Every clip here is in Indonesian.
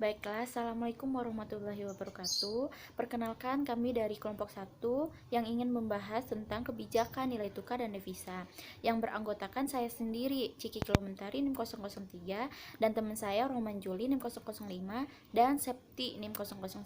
Baiklah, Assalamualaikum warahmatullahi wabarakatuh. Perkenalkan, kami dari kelompok 1 yang ingin membahas tentang kebijakan nilai tukar dan devisa. Yang beranggotakan saya sendiri, Ciki Kilomentari NIM 003, dan teman saya Roman Juli NIM 005, dan Septi NIM 009.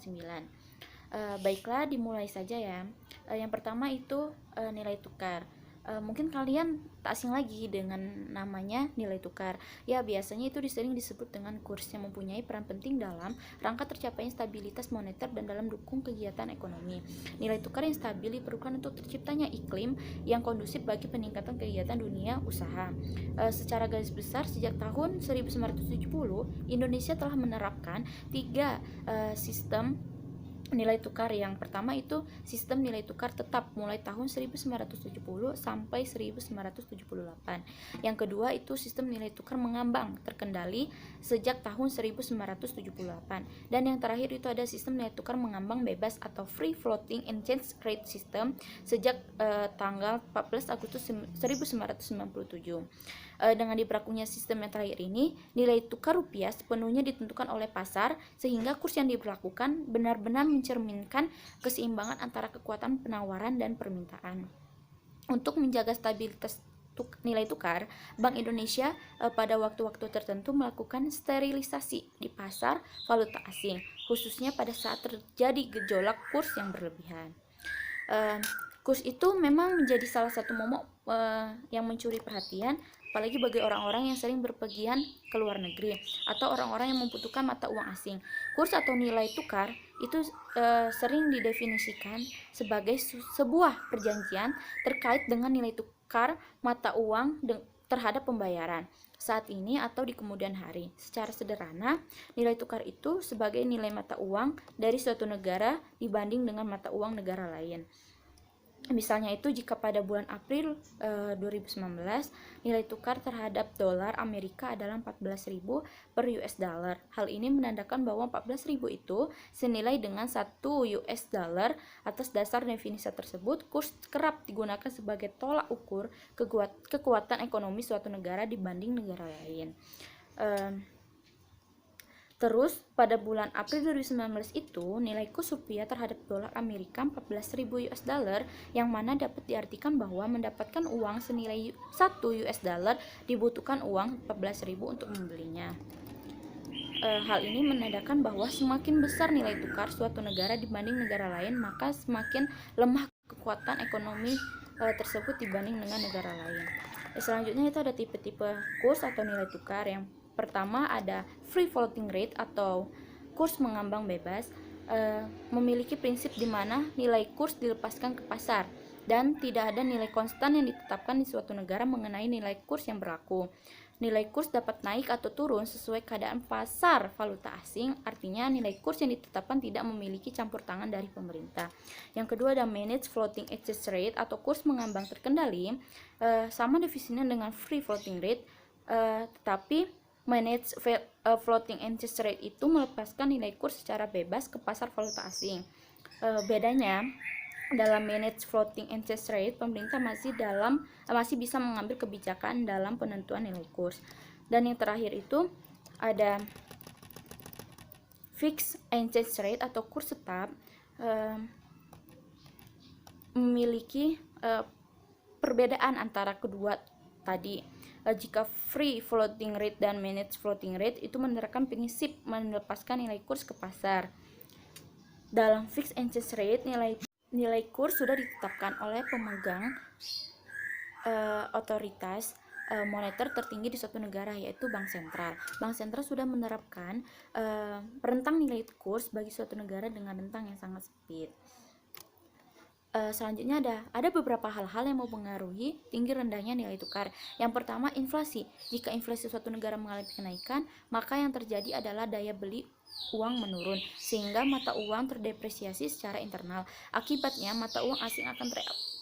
Baiklah, dimulai saja ya. Yang pertama itu nilai tukar. Mungkin kalian tak asing lagi dengan namanya nilai tukar. Ya, biasanya itu sering disebut dengan kurs yang mempunyai peran penting dalam rangka tercapainya stabilitas moneter dan dalam dukung kegiatan ekonomi. Nilai tukar yang stabil diperlukan untuk terciptanya iklim yang kondusif bagi peningkatan kegiatan dunia usaha. Secara garis besar, sejak tahun 1970, Indonesia telah menerapkan 3 sistem nilai tukar. Yang pertama itu sistem nilai tukar tetap mulai tahun 1970 sampai 1978. Yang kedua itu sistem nilai tukar mengambang terkendali sejak tahun 1978. Dan yang terakhir itu ada sistem nilai tukar mengambang bebas atau free floating exchange rate system sejak tanggal 14 Agustus 1997. Dengan diberlakunya sistem yang terakhir ini, nilai tukar rupiah sepenuhnya ditentukan oleh pasar, sehingga kurs yang diberlakukan benar-benar mencerminkan keseimbangan antara kekuatan penawaran dan permintaan. Untuk menjaga stabilitas nilai tukar, Bank Indonesia pada waktu-waktu tertentu melakukan sterilisasi di pasar valuta asing, khususnya pada saat terjadi gejolak kurs yang berlebihan. Kurs itu memang menjadi salah satu momok yang mencuri perhatian, apalagi bagi orang-orang yang sering berpergian ke luar negeri atau orang-orang yang membutuhkan mata uang asing. Kurs atau nilai tukar itu sering didefinisikan sebagai sebuah perjanjian terkait dengan nilai tukar mata uang terhadap pembayaran saat ini atau di kemudian hari. Secara sederhana, nilai tukar itu sebagai nilai mata uang dari suatu negara dibanding dengan mata uang negara lain. Misalnya itu jika pada bulan April 2019 nilai tukar terhadap dolar Amerika adalah 14.000 per US dollar. Hal ini menandakan bahwa 14.000 itu senilai dengan 1 US dollar. Atas dasar definisi tersebut, kurs kerap digunakan sebagai tolak ukur kekuatan ekonomi suatu negara dibanding negara lain. Terus pada bulan April 2019 itu nilai kurs rupiah terhadap dolar Amerika 14.000 US dollar, yang mana dapat diartikan bahwa mendapatkan uang senilai 1 US dollar dibutuhkan uang 14.000 untuk membelinya. Hal ini menandakan bahwa semakin besar nilai tukar suatu negara dibanding negara lain, maka semakin lemah kekuatan ekonomi tersebut dibanding dengan negara lain. Selanjutnya itu ada tipe-tipe kurs atau nilai tukar. Yang pertama ada free floating rate atau kurs mengambang bebas, memiliki prinsip di mana nilai kurs dilepaskan ke pasar dan tidak ada nilai konstan yang ditetapkan di suatu negara mengenai nilai kurs yang berlaku. Nilai kurs dapat naik atau turun sesuai keadaan pasar valuta asing, artinya nilai kurs yang ditetapkan tidak memiliki campur tangan dari pemerintah. Yang kedua ada managed floating exchange rate atau kurs mengambang terkendali, sama definisinya dengan free floating rate, tetapi managed floating exchange rate itu melepaskan nilai kurs secara bebas ke pasar valuta asing. Bedanya, dalam manage floating exchange rate, pemerintah masih bisa mengambil kebijakan dalam penentuan nilai kurs. Dan yang terakhir itu ada fixed exchange rate atau kurs tetap, memiliki perbedaan antara kedua tadi. Jika free floating rate dan managed floating rate itu menerapkan prinsip melepaskan nilai kurs ke pasar. Dalam fixed exchange rate, nilai kurs sudah ditetapkan oleh pemegang otoritas moneter tertinggi di suatu negara, yaitu Bank Sentral. Bank Sentral sudah menerapkan rentang nilai kurs bagi suatu negara dengan rentang yang sangat sempit. Selanjutnya ada beberapa hal-hal yang mempengaruhi tinggi rendahnya nilai tukar. Yang pertama, inflasi. Jika inflasi suatu negara mengalami kenaikan, maka yang terjadi adalah daya beli uang menurun, sehingga mata uang terdepresiasi secara internal. Akibatnya, mata uang asing akan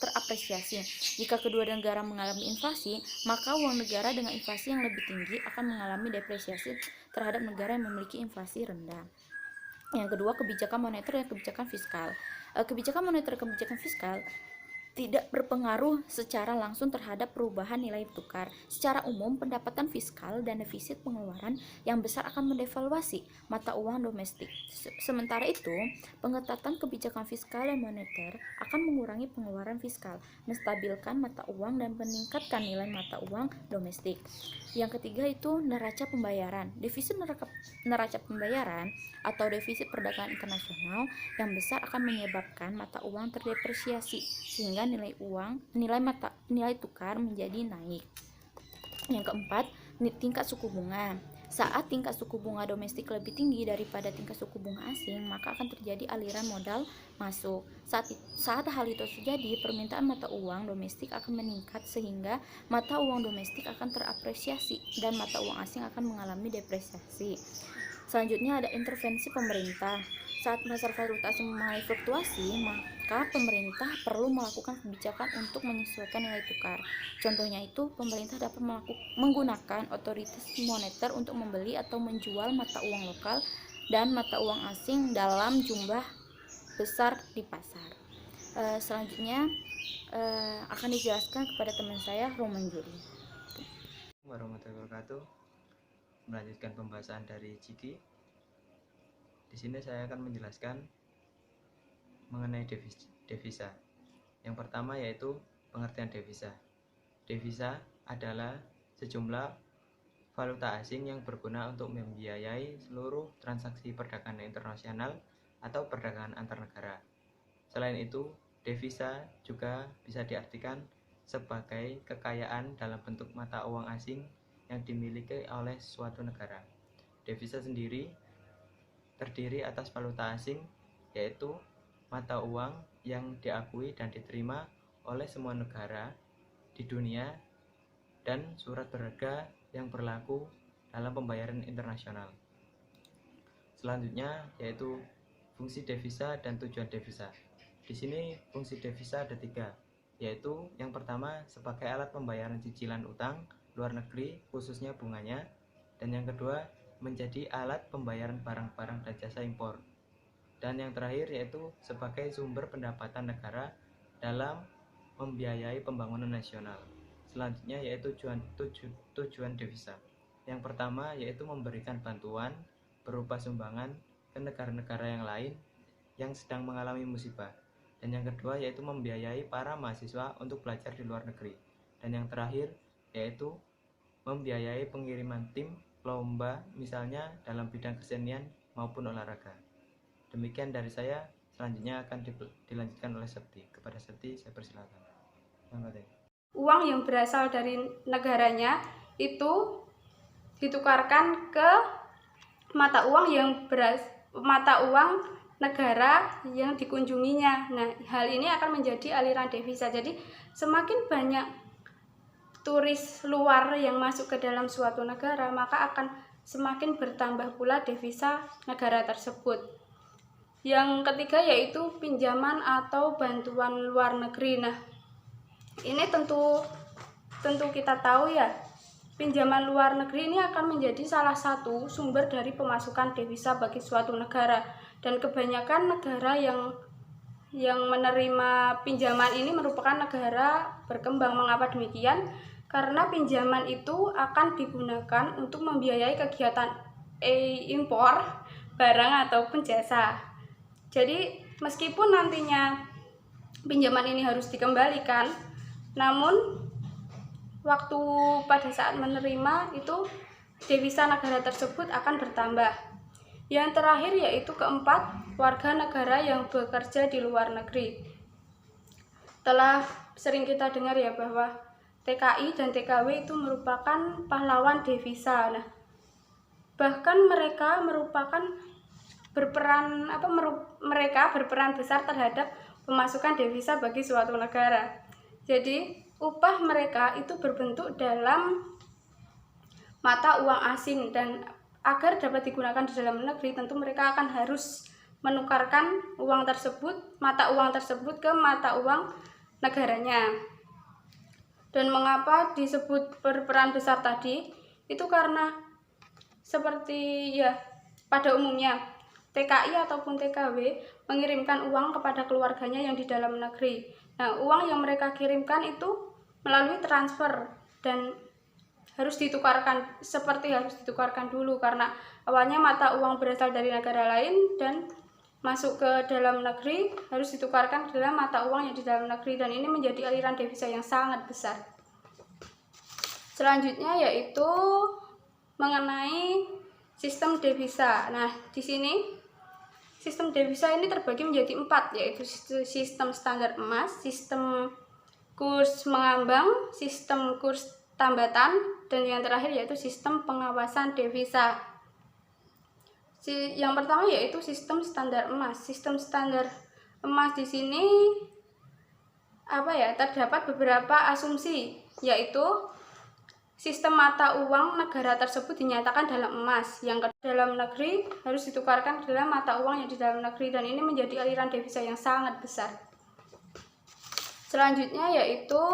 terapresiasi. Jika kedua negara mengalami inflasi, maka uang negara dengan inflasi yang lebih tinggi akan mengalami depresiasi terhadap negara yang memiliki inflasi rendah. Yang kedua, kebijakan moneter dan kebijakan fiskal. Kebijakan moneter dan kebijakan fiskal tidak berpengaruh secara langsung terhadap perubahan nilai tukar. Secara umum, pendapatan fiskal dan defisit pengeluaran yang besar akan mendevaluasi mata uang domestik. Sementara itu, pengetatan kebijakan fiskal dan moneter akan mengurangi pengeluaran fiskal, menstabilkan mata uang dan meningkatkan nilai mata uang domestik. Yang ketiga itu neraca pembayaran. Defisit neraca pembayaran atau defisit perdagangan internasional yang besar akan menyebabkan mata uang terdepresiasi sehingga nilai tukar menjadi naik. Yang keempat, tingkat suku bunga. Saat tingkat suku bunga domestik lebih tinggi daripada tingkat suku bunga asing, maka akan terjadi aliran modal masuk. Saat hal itu terjadi, permintaan mata uang domestik akan meningkat sehingga mata uang domestik akan terapresiasi dan mata uang asing akan mengalami depresiasi. Selanjutnya ada intervensi pemerintah. Saat pasar valuta asing mengalami fluktuasi, maka pemerintah perlu melakukan kebijakan untuk menyesuaikan nilai tukar. Contohnya itu, pemerintah dapat menggunakan otoritas moneter untuk membeli atau menjual mata uang lokal dan mata uang asing dalam jumlah besar di pasar. Selanjutnya akan dijelaskan kepada teman saya, Roman Juri. Warahmatullahi wabarakatuh. Melanjutkan pembahasan dari Ciki. Di sini saya akan menjelaskan mengenai devisa. Yang pertama yaitu pengertian devisa. Devisa adalah sejumlah valuta asing yang berguna untuk membiayai seluruh transaksi perdagangan internasional atau perdagangan antar negara. Selain itu, devisa juga bisa diartikan sebagai kekayaan dalam bentuk mata uang asing yang dimiliki oleh suatu negara. Devisa sendiri terdiri atas valuta asing, yaitu mata uang yang diakui dan diterima oleh semua negara di dunia, dan surat berharga yang berlaku dalam pembayaran internasional. Selanjutnya yaitu fungsi devisa dan tujuan devisa. Di sini fungsi devisa ada 3, yaitu yang pertama sebagai alat pembayaran cicilan utang luar negeri khususnya bunganya, dan yang kedua menjadi alat pembayaran barang-barang dan jasa impor, dan yang terakhir yaitu sebagai sumber pendapatan negara dalam membiayai pembangunan nasional. Selanjutnya yaitu tujuan devisa. Yang pertama yaitu memberikan bantuan berupa sumbangan ke negara-negara yang lain yang sedang mengalami musibah, dan yang kedua yaitu membiayai para mahasiswa untuk belajar di luar negeri, dan yang terakhir yaitu membiayai pengiriman tim lomba misalnya dalam bidang kesenian maupun olahraga. Demikian dari saya. Selanjutnya akan dilanjutkan oleh Septi. Kepada Septi saya persilakan. Uang yang berasal dari negaranya itu ditukarkan ke mata uang negara yang dikunjunginya. Nah, hal ini akan menjadi aliran devisa. Jadi semakin banyak turis luar yang masuk ke dalam suatu negara, maka akan semakin bertambah pula devisa negara tersebut. Yang ketiga yaitu pinjaman atau bantuan luar negeri. Nah, ini tentu kita tahu ya, pinjaman luar negeri ini akan menjadi salah satu sumber dari pemasukan devisa bagi suatu negara, dan kebanyakan negara yang menerima pinjaman ini merupakan negara berkembang. Mengapa demikian? Karena pinjaman itu akan digunakan untuk membiayai kegiatan impor barang ataupun jasa. Jadi meskipun nantinya pinjaman ini harus dikembalikan, namun waktu pada saat menerima itu devisa negara tersebut akan bertambah. Yang terakhir yaitu keempat, warga negara yang bekerja di luar negeri. Telah sering kita dengar ya bahwa TKI dan TKW itu merupakan pahlawan devisa. Nah, bahkan mereka berperan besar terhadap pemasukan devisa bagi suatu negara. Jadi upah mereka itu berbentuk dalam mata uang asing, dan agar dapat digunakan di dalam negeri tentu mereka akan harus menukarkan mata uang tersebut ke mata uang negaranya. Dan mengapa disebut berperan besar tadi? Itu karena seperti ya pada umumnya TKI ataupun TKW mengirimkan uang kepada keluarganya yang di dalam negeri. Nah, uang yang mereka kirimkan itu melalui transfer dan harus ditukarkan dulu karena awalnya mata uang berasal dari negara lain dan masuk ke dalam negeri harus ditukarkan ke dalam mata uang yang di dalam negeri, dan ini menjadi aliran devisa yang sangat besar. Selanjutnya yaitu mengenai sistem devisa. Nah, di sini sistem devisa ini terbagi menjadi 4, yaitu sistem standar emas, sistem kurs mengambang, sistem kurs tambatan, dan yang terakhir yaitu sistem pengawasan devisa. Yang pertama yaitu sistem standar emas. Sistem standar emas di sini terdapat beberapa asumsi, yaitu sistem mata uang negara tersebut dinyatakan dalam emas, yang ke dalam negeri harus ditukarkan ke dalam mata uang yang di dalam negeri, dan ini menjadi aliran devisa yang sangat besar. Selanjutnya yaitu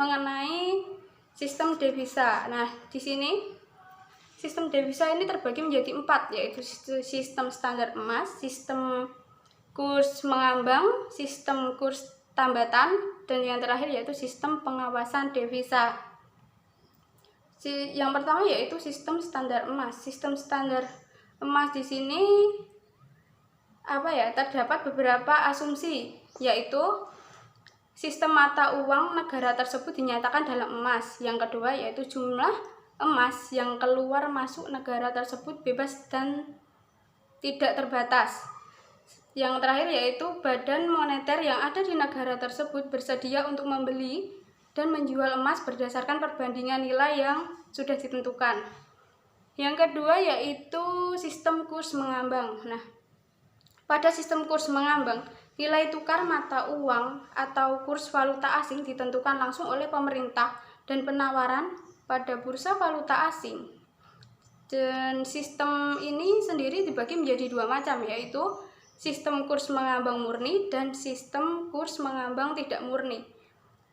mengenai sistem devisa. Nah, di sini sistem devisa ini terbagi menjadi 4, yaitu sistem standar emas, sistem kurs mengambang, sistem kurs tambatan, dan yang terakhir yaitu sistem pengawasan devisa. Yang pertama yaitu sistem standar emas. Sistem standar emas di sini terdapat beberapa asumsi, yaitu sistem mata uang negara tersebut dinyatakan dalam emas. Yang kedua yaitu jumlah emas yang keluar masuk negara tersebut bebas dan tidak terbatas. Yang terakhir yaitu badan moneter yang ada di negara tersebut bersedia untuk membeli dan menjual emas berdasarkan perbandingan nilai yang sudah ditentukan. Yang kedua yaitu sistem kurs mengambang. Nah, pada sistem kurs mengambang, nilai tukar mata uang atau kurs valuta asing ditentukan langsung oleh pemerintah dan penawaran pada bursa valuta asing. Dan sistem ini sendiri dibagi menjadi 2 macam, yaitu sistem kurs mengambang murni dan sistem kurs mengambang tidak murni.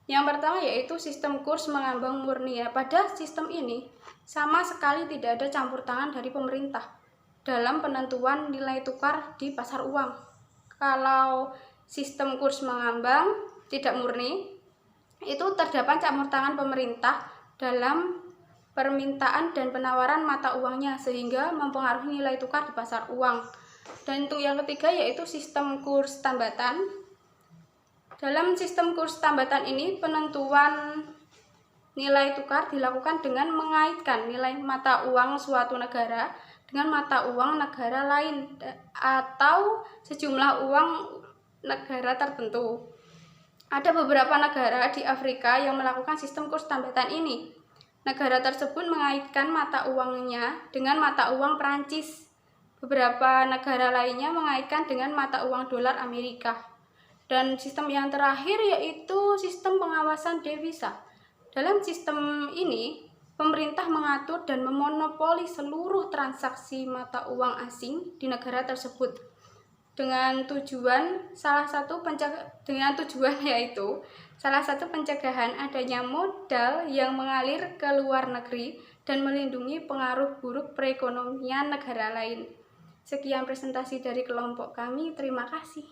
Yang pertama yaitu sistem kurs mengambang murni. Pada sistem ini sama sekali tidak ada campur tangan dari pemerintah dalam penentuan nilai tukar di pasar uang. Kalau sistem kurs mengambang tidak murni, itu terdapat campur tangan pemerintah dalam permintaan dan penawaran mata uangnya sehingga mempengaruhi nilai tukar di pasar uang. Dan untuk yang ketiga yaitu sistem kurs tambatan. Dalam sistem kurs tambatan ini penentuan nilai tukar dilakukan dengan mengaitkan nilai mata uang suatu negara dengan mata uang negara lain atau sejumlah uang negara tertentu. Ada beberapa negara di Afrika yang melakukan sistem kurs tambatan ini. Negara tersebut mengaitkan mata uangnya dengan mata uang Prancis. Beberapa negara lainnya mengaitkan dengan mata uang dolar Amerika. Dan sistem yang terakhir yaitu sistem pengawasan devisa. Dalam sistem ini, pemerintah mengatur dan memonopoli seluruh transaksi mata uang asing di negara tersebut dengan tujuan yaitu salah satu pencegahan adanya modal yang mengalir ke luar negeri dan melindungi pengaruh buruk perekonomian negara lain. Sekian presentasi dari kelompok kami, terima kasih.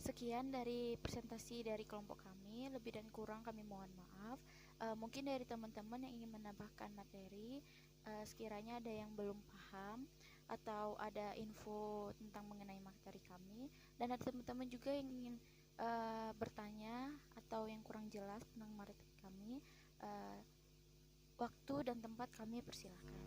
Sekian dari presentasi dari kelompok kami, lebih dan kurang kami mohon maaf. Mungkin dari teman-teman yang ingin menambahkan materi, sekiranya ada yang belum paham atau ada info tentang mengenai materi kami, dan ada teman-teman juga yang ingin bertanya atau yang kurang jelas tentang materi kami, waktu dan tempat kami persilahkan.